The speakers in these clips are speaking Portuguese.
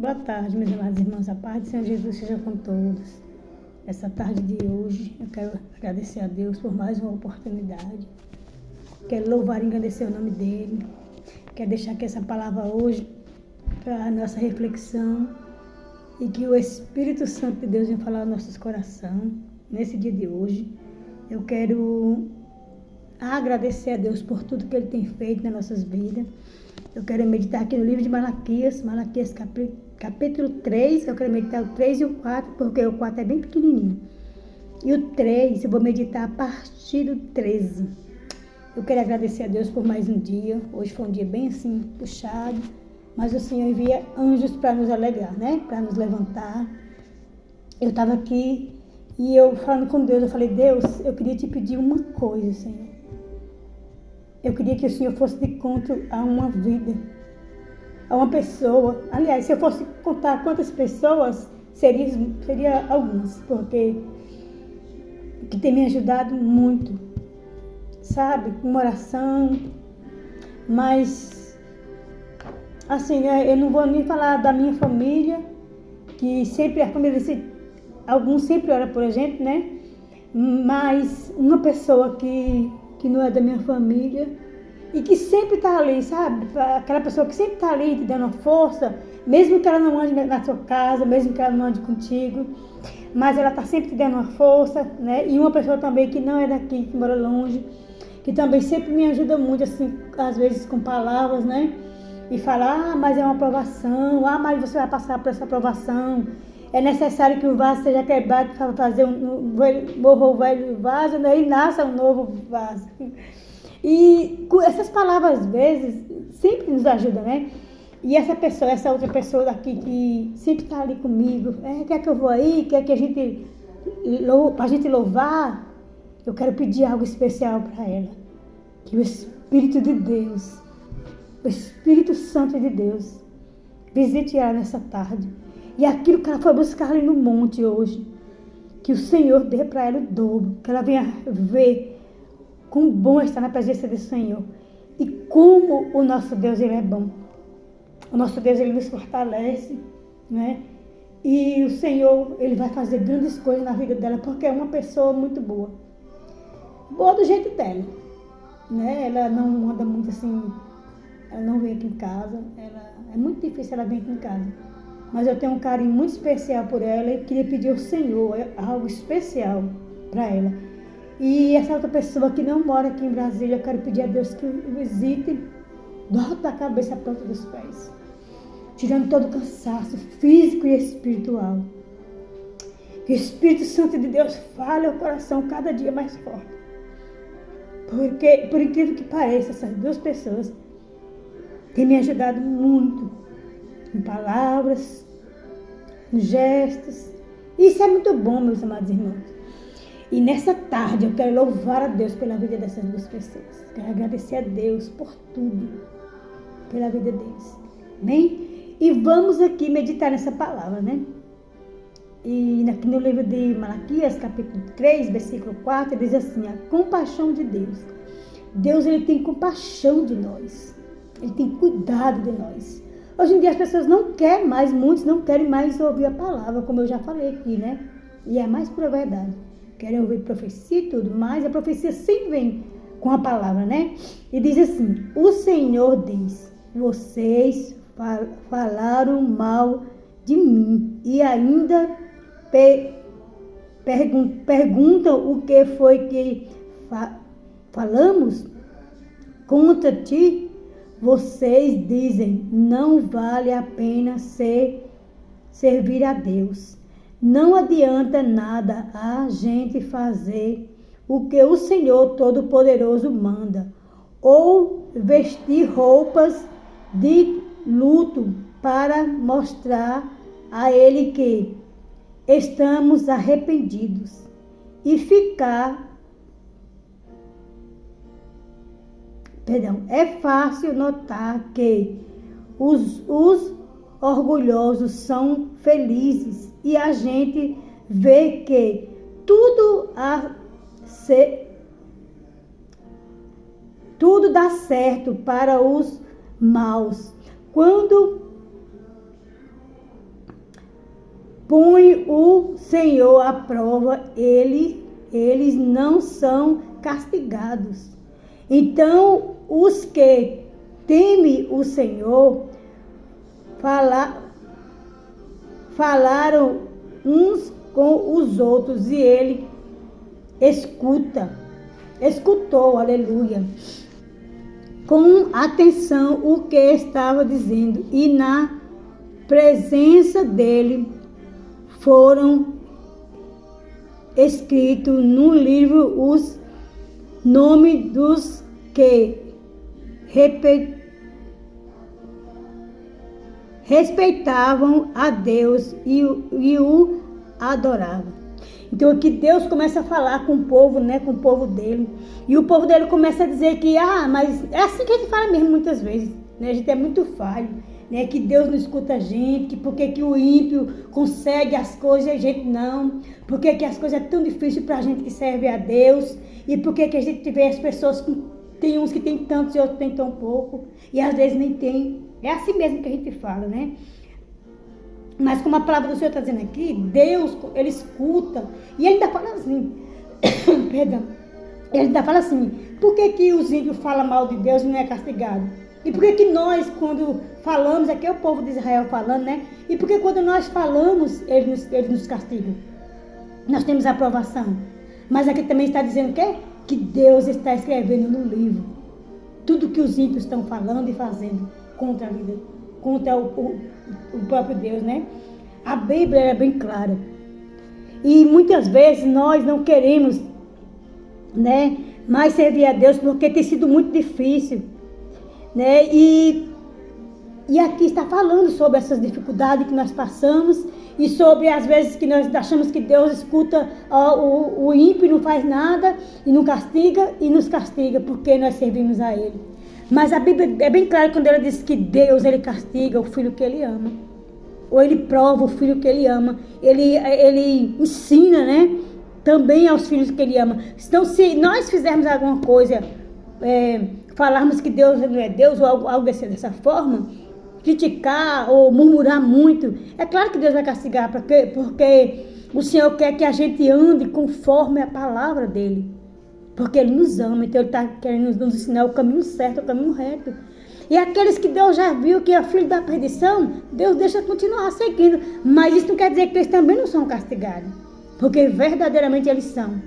Boa tarde, meus amados irmãos. A paz do Senhor Jesus seja com todos. Essa tarde de hoje, eu quero agradecer a Deus por mais uma oportunidade. Quero louvar e agradecer o nome dEle. Quero deixar aqui essa palavra hoje para a nossa reflexão e que o Espírito Santo de Deus venha falar aos nossos corações nesse dia de hoje. Eu quero agradecer a Deus por tudo que Ele tem feito nas nossas vidas. Eu quero meditar aqui no livro de Malaquias capítulo 3, eu quero meditar o 3 e o 4, porque o 4 é bem pequenininho. E o 3, eu vou meditar a partir do 13. Eu quero agradecer a Deus por mais um dia. Hoje foi um dia bem assim, puxado, mas o Senhor envia anjos para nos alegrar, né? Para nos levantar. Eu estava aqui e eu falando com Deus, eu falei, Deus, eu queria te pedir uma coisa, Senhor. Eu queria que o Senhor fosse de encontro a uma vida, a uma pessoa. Aliás, se eu fosse contar quantas pessoas, seria algumas, porque que tem me ajudado muito, sabe? Uma oração, mas, assim, eu não vou nem falar da minha família, que sempre a família, alguns sempre oram por a gente, né? Mas uma pessoa que não é da minha família e que sempre está ali, sabe? Aquela pessoa que sempre está ali te dando uma força, mesmo que ela não ande na sua casa, mesmo que ela não ande contigo, mas ela está sempre te dando uma força, né? E uma pessoa também que não é daqui, que mora longe, que também sempre me ajuda muito, assim, às vezes com palavras, né? E fala, mas é uma aprovação, mas você vai passar por essa aprovação. É necessário que o vaso seja quebrado para fazer morra o velho vaso, né? E nasça um novo vaso. E essas palavras, às vezes, sempre nos ajudam, né? E essa outra pessoa daqui que sempre está ali comigo, quer que eu vou aí, quer que a gente louvar, eu quero pedir algo especial para ela. Que o Espírito de Deus, o Espírito Santo de Deus, visite ela nessa tarde. E aquilo que ela foi buscar ali no monte hoje, que o Senhor dê para ela o dobro, que ela venha ver quão bom é estar na presença do Senhor e como o nosso Deus, Ele é bom. O nosso Deus, Ele nos fortalece, né? E o Senhor, Ele vai fazer grandes coisas na vida dela, porque é uma pessoa muito boa. Boa do jeito dela, né? Ela não anda muito assim, ela não vem aqui em casa, é muito difícil ela vir aqui em casa. Mas eu tenho um carinho muito especial por ela e queria pedir ao Senhor algo especial para ela. E essa outra pessoa que não mora aqui em Brasília, eu quero pedir a Deus que o visite do alto da cabeça à planta dos pés, tirando todo o cansaço físico e espiritual. Que o Espírito Santo de Deus fale ao coração cada dia mais forte. Porque, por incrível que pareça, essas duas pessoas têm me ajudado muito em palavras, em gestos. Isso é muito bom, meus amados irmãos. E nessa tarde eu quero louvar a Deus pela vida dessas duas pessoas. Quero agradecer a Deus por tudo, pela vida deles. Amém? E vamos aqui meditar nessa palavra, né? E aqui no livro de Malaquias, capítulo 3, versículo 4, diz assim, a compaixão de Deus. Deus, Ele tem compaixão de nós. Ele tem cuidado de nós. Hoje em dia as pessoas não querem mais, muitos não querem mais ouvir a palavra, como eu já falei aqui, né? E é a mais pura verdade. Querem ouvir profecia e tudo, mas a profecia sempre vem com a palavra, né? E diz assim, o Senhor diz, vocês falaram mal de mim e ainda perguntam o que foi que falamos contra ti. Vocês dizem, não vale a pena servir a Deus. Não adianta nada a gente fazer o que o Senhor Todo-Poderoso manda, ou vestir roupas de luto para mostrar a Ele que estamos arrependidos e ficar. É fácil notar que os orgulhosos são felizes e a gente vê que tudo dá certo para os maus quando põe o Senhor à prova, eles não são castigados. Então, os que temem o Senhor falaram uns com os outros e ele escutou, aleluia, com atenção o que estava dizendo, e na presença dele foram escritos no livro os nomes dos que respeitavam a Deus e o adoravam. Então aqui Deus começa a falar com o povo, né, com o povo dele. E o povo dele começa a dizer que, mas é assim que a gente fala mesmo muitas vezes, né? A gente é muito falho, né? Que Deus não escuta a gente, que porque que o ímpio consegue as coisas e a gente não. Porque que as coisas é tão difíceis para a gente que serve a Deus. E porque que a gente vê as pessoas, tem uns que tem tantos e outros tem tão pouco. E às vezes nem tem. É assim mesmo que a gente fala, né? Mas como a palavra do Senhor está dizendo aqui, Deus, ele escuta. E ele ainda fala assim, perdão, ele ainda fala assim, por que os ímpios falam mal de Deus e não é castigado? E por que nós, quando falamos, aqui é o povo de Israel falando, né? E por que quando nós falamos, ele nos castiga? Nós temos aprovação. Mas aqui também está dizendo o quê? Que Deus está escrevendo no livro tudo que os ímpios estão falando e fazendo contra a vida, contra o próprio Deus, né? A Bíblia é bem clara. E muitas vezes nós não queremos, né, mais servir a Deus porque tem sido muito difícil, né? E aqui está falando sobre essas dificuldades que nós passamos e sobre as vezes que nós achamos que Deus escuta o ímpio e não faz nada e não castiga e nos castiga porque nós servimos a Ele. Mas a Bíblia é bem clara quando ela diz que Deus, ele castiga o filho que ele ama. Ou ele prova o filho que ele ama. Ele ensina, né, também aos filhos que ele ama. Então, se nós fizermos alguma coisa, falarmos que Deus não é Deus ou algo dessa forma, criticar ou murmurar muito, é claro que Deus vai castigar, porque o Senhor quer que a gente ande conforme a palavra dele. Porque Ele nos ama, então Ele está querendo nos ensinar o caminho certo, o caminho reto. E aqueles que Deus já viu que é filho da perdição, Deus deixa continuar seguindo. Mas isso não quer dizer que eles também não são castigados. Porque verdadeiramente eles são.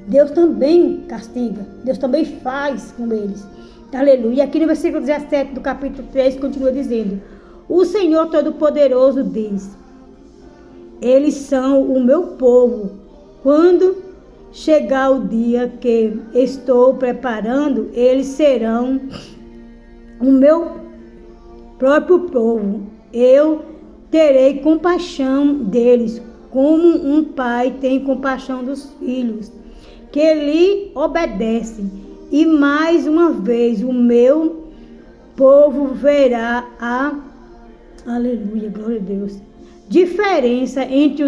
Deus também castiga, Deus também faz com eles. Aleluia. E aqui no versículo 17 do capítulo 3 continua dizendo: o Senhor Todo-Poderoso diz: eles são o meu povo. Quando chegar o dia que estou preparando, eles serão o meu próprio povo. Eu terei compaixão deles, como um pai tem compaixão dos filhos que lhe obedecem. E mais uma vez o meu povo verá aleluia, glória a Deus, diferença entre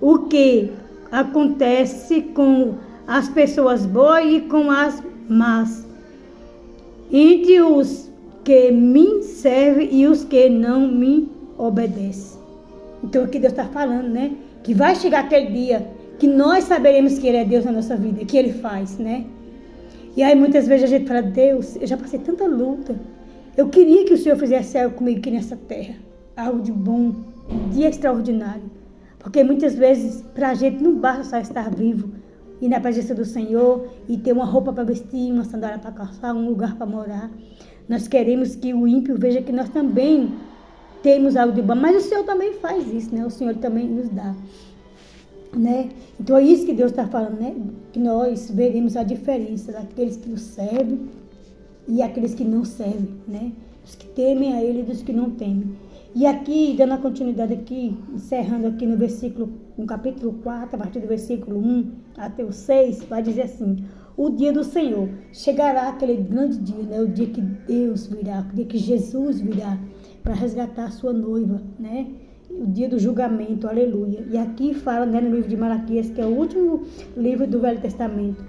o que acontece com as pessoas boas e com as más, entre os que me servem e os que não me obedecem. Então aqui Deus está falando, né, que vai chegar aquele dia que nós saberemos que Ele é Deus na nossa vida, que Ele faz, né? E aí muitas vezes a gente fala: Deus, eu já passei tanta luta, eu queria que o Senhor fizesse algo comigo aqui nessa terra, algo de bom, de extraordinário. Porque muitas vezes para a gente não basta só estar vivo, ir na presença do Senhor e ter uma roupa para vestir, uma sandália para calçar, um lugar para morar. Nós queremos que o ímpio veja que nós também temos algo de bom, mas o Senhor também faz isso, né? O Senhor também nos dá, né? Então é isso que Deus está falando, né? Que nós veremos a diferença daqueles que o servem e aqueles que não servem, né? Os que temem a Ele e dos que não temem. E aqui, dando a continuidade aqui, encerrando aqui no capítulo 4, a partir do versículo 1 até o 6, vai dizer assim: o dia do Senhor, chegará aquele grande dia, né? O dia que Deus virá, o dia que Jesus virá para resgatar a sua noiva, né? O dia do julgamento, aleluia. E aqui fala, né, no livro de Malaquias, que é o último livro do Velho Testamento,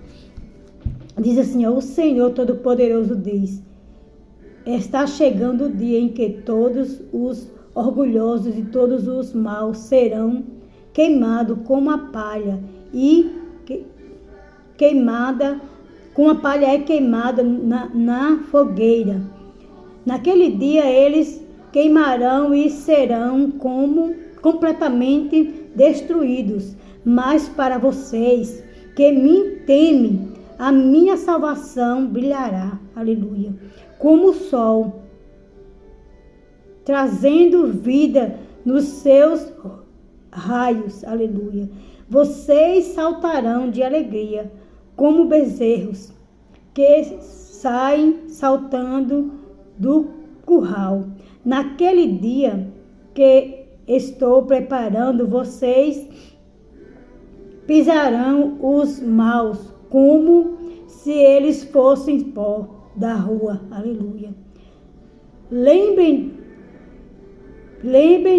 diz assim: ó, o Senhor Todo-Poderoso diz: está chegando o dia em que todos os orgulhosos e todos os maus serão queimados como a palha é queimada na fogueira. Naquele dia eles queimarão e serão completamente destruídos. Mas para vocês que me temem, a minha salvação brilhará. Aleluia. Como o sol, trazendo vida nos seus raios. Aleluia. Vocês saltarão de alegria, como bezerros que saem saltando do curral. Naquele dia que estou preparando, vocês pisarão os maus, como se eles fossem pó da rua. Aleluia. Lembrem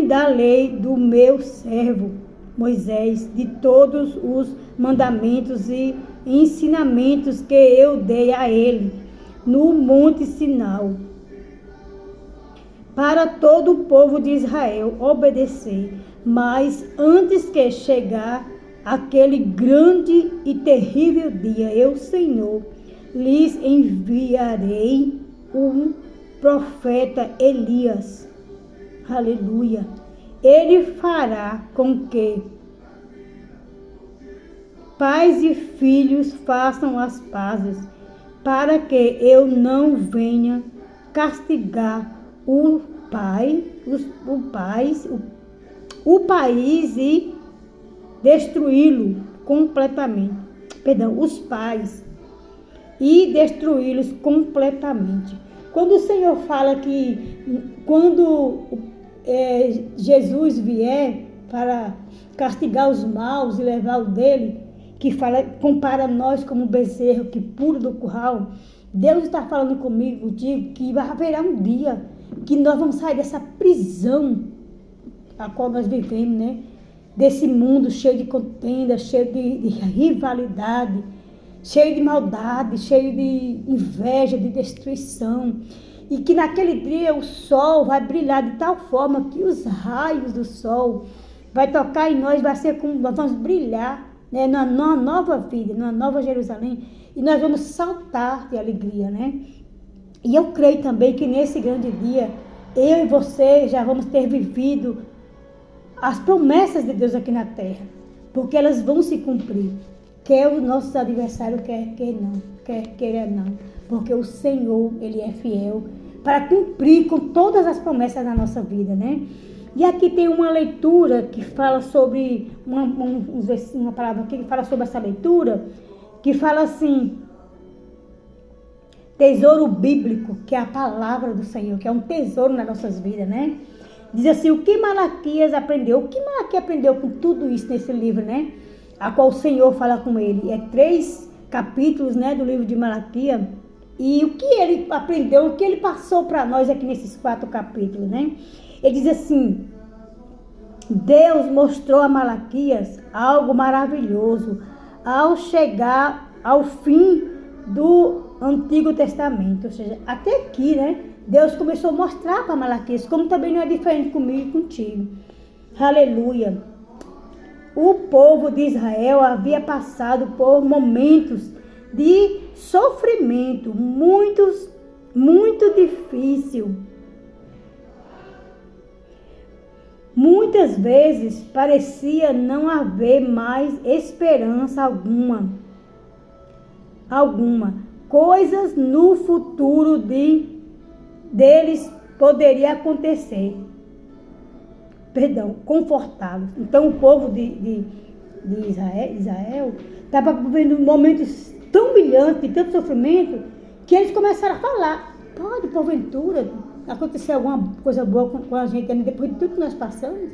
da lei do meu servo Moisés, de todos os mandamentos e ensinamentos que eu dei a ele no Monte Sinai, para todo o povo de Israel obedecer. Mas antes que chegar aquele grande e terrível dia, eu, Senhor, lhes enviarei um profeta Elias. Aleluia. Ele fará com que pais e filhos façam as pazes, para que eu não venha castigar o país e destruí-lo completamente. Os pais e destruí-los completamente. Quando o Senhor fala que quando Jesus vier para castigar os maus e levar o dele, que compara nós como um bezerro que pula do curral, Deus está falando comigo, contigo, que haverá um dia que nós vamos sair dessa prisão a qual nós vivemos, né? Desse mundo cheio de contenda, cheio de rivalidade, cheio de maldade, cheio de inveja, de destruição. E que naquele dia o sol vai brilhar de tal forma que os raios do sol vai tocar em nós, vai ser como nós vamos brilhar, né, numa nova vida, numa nova Jerusalém, e nós vamos saltar de alegria, né? E eu creio também que nesse grande dia, eu e você já vamos ter vivido as promessas de Deus aqui na terra, porque elas vão se cumprir. Quer o nosso adversário, quer não, porque o Senhor, Ele é fiel para cumprir com todas as promessas da nossa vida, né? E aqui tem uma leitura que fala sobre, uma palavra aqui que fala sobre essa leitura, que fala assim, tesouro bíblico, que é a palavra do Senhor, que é um tesouro nas nossas vidas, né? Diz assim, o que Malaquias aprendeu? O que Malaquias aprendeu com tudo isso nesse livro, né? A qual o Senhor fala com ele. É 3 capítulos, né, do livro de Malaquias. E o que ele aprendeu, o que ele passou para nós aqui nesses 4 capítulos, né? Ele diz assim, Deus mostrou a Malaquias algo maravilhoso ao chegar ao fim do Antigo Testamento. Ou seja, até aqui, né? Deus começou a mostrar para Malaquias, como também não é diferente comigo e contigo. Aleluia. O povo de Israel havia passado por momentos de sofrimento muito difícil. Muitas vezes parecia não haver mais esperança alguma. Coisas no futuro deles poderia acontecer. Confortá-los. Então o povo de Israel estava vivendo momentos tão brilhantes, de tanto sofrimento, que eles começaram a falar, pode porventura acontecer alguma coisa boa com a gente depois de tudo que nós passamos?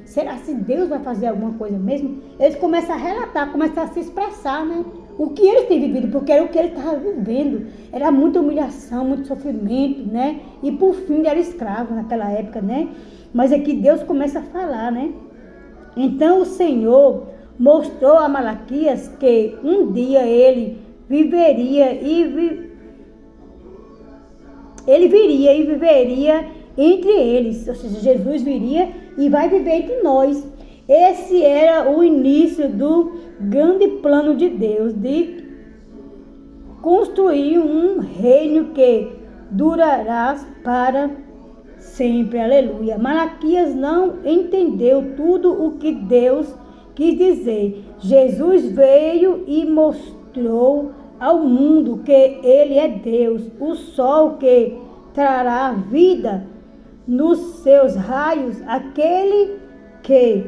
Será que Deus vai fazer alguma coisa mesmo? Eles começam a relatar, começam a se expressar, né? O que eles têm vivido, porque era o que eles estavam vivendo. Era muita humilhação, muito sofrimento, né? E por fim era escravo naquela época, né? Mas aqui Deus começa a falar, né? Então o Senhor mostrou a Malaquias que um dia ele viveria ele viria e viveria entre eles, ou seja, Jesus viria e vai viver entre nós. Esse era o início do grande plano de Deus, de construir um reino que durará para sempre. Aleluia. Malaquias não entendeu tudo o que Deus quis dizer. Jesus veio e mostrou ao mundo que ele é Deus, o sol que trará vida nos seus raios, aquele que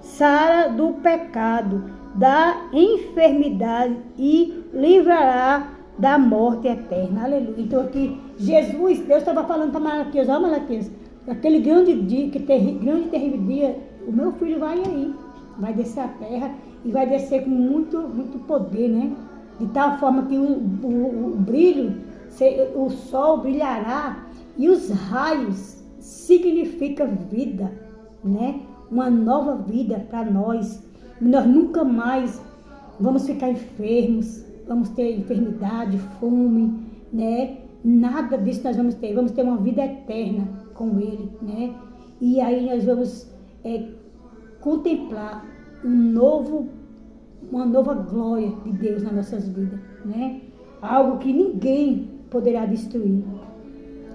sara do pecado, da enfermidade e livrará da morte eterna. Aleluia. Então aqui, Jesus, Deus estava falando para Malaquias, ó Malaquias, aquele grande dia, grande e terrível dia, o meu filho vai aí, vai descer a terra e vai descer com muito poder, né? De tal forma que o brilho, o sol brilhará e os raios significa vida, né? Uma nova vida para nós. Nós nunca mais vamos ficar enfermos, vamos ter enfermidade, fome, né? Nada disso nós vamos ter. Vamos ter uma vida eterna com Ele, né? E aí nós vamos contemplar uma nova glória de Deus nas nossas vidas, né? Algo que ninguém poderá destruir.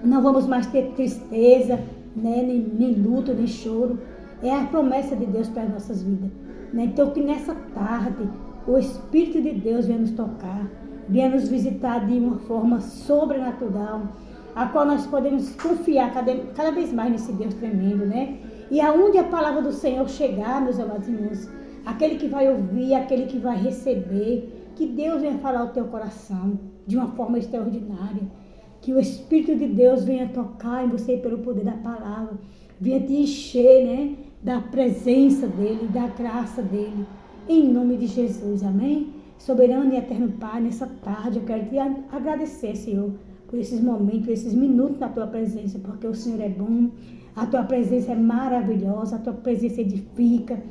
Não vamos mais ter tristeza, né? Nem luto, nem choro. É a promessa de Deus para as nossas vidas, né? Então que nessa tarde o Espírito de Deus venha nos tocar, venha nos visitar de uma forma sobrenatural, a qual nós podemos confiar cada vez mais nesse Deus tremendo, né? E aonde a palavra do Senhor chegar, meus amados irmãos, aquele que vai ouvir, aquele que vai receber, que Deus venha falar ao teu coração de uma forma extraordinária, que o Espírito de Deus venha tocar em você pelo poder da palavra, venha te encher, né, da presença dEle, da graça dEle, em nome de Jesus, amém? Soberano e eterno Pai, nessa tarde eu quero te agradecer, Senhor, por esses momentos, por esses minutos na tua presença, porque o Senhor é bom, a tua presença é maravilhosa, a tua presença edifica,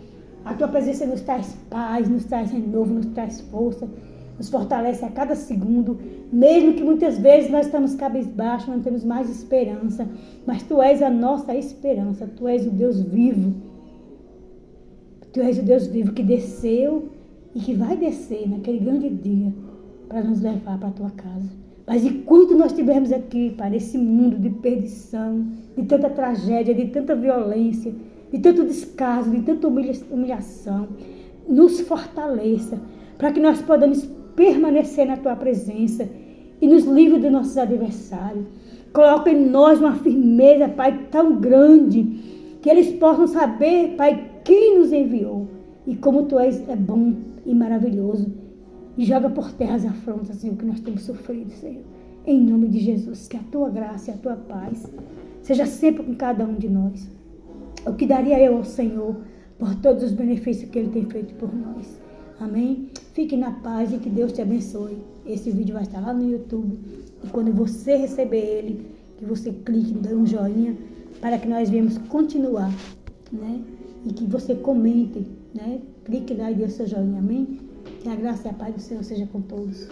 a tua presença nos traz paz, nos traz renovo, nos traz força, nos fortalece a cada segundo, mesmo que muitas vezes nós estamos cabisbaixos, não temos mais esperança, mas Tu és a nossa esperança, Tu és o Deus vivo, Tu és o Deus vivo que desceu e que vai descer naquele grande dia para nos levar para a Tua casa. Mas enquanto nós estivermos aqui, Pai, nesse mundo de perdição, de tanta tragédia, de tanta violência, de tanto descaso, de tanta humilhação, nos fortaleça para que nós podamos permanecer na Tua presença e nos livre dos nossos adversários. Coloca em nós uma firmeza, Pai, tão grande, que eles possam saber, Pai, quem nos enviou e como Tu és bom e maravilhoso. E joga por terra as afrontas, Senhor, que nós temos sofrido, Senhor. Em nome de Jesus, que a Tua graça e a Tua paz seja sempre com cada um de nós. O que daria eu ao Senhor por todos os benefícios que Ele tem feito por nós. Amém? Fique na paz e que Deus te abençoe. Esse vídeo vai estar lá no YouTube. E quando você receber ele, que você clique, dê um joinha, para que nós venhamos continuar, né? E que você comente, né? Clique lá e dê o seu joinha. Amém? Que a graça e a paz do Senhor seja com todos.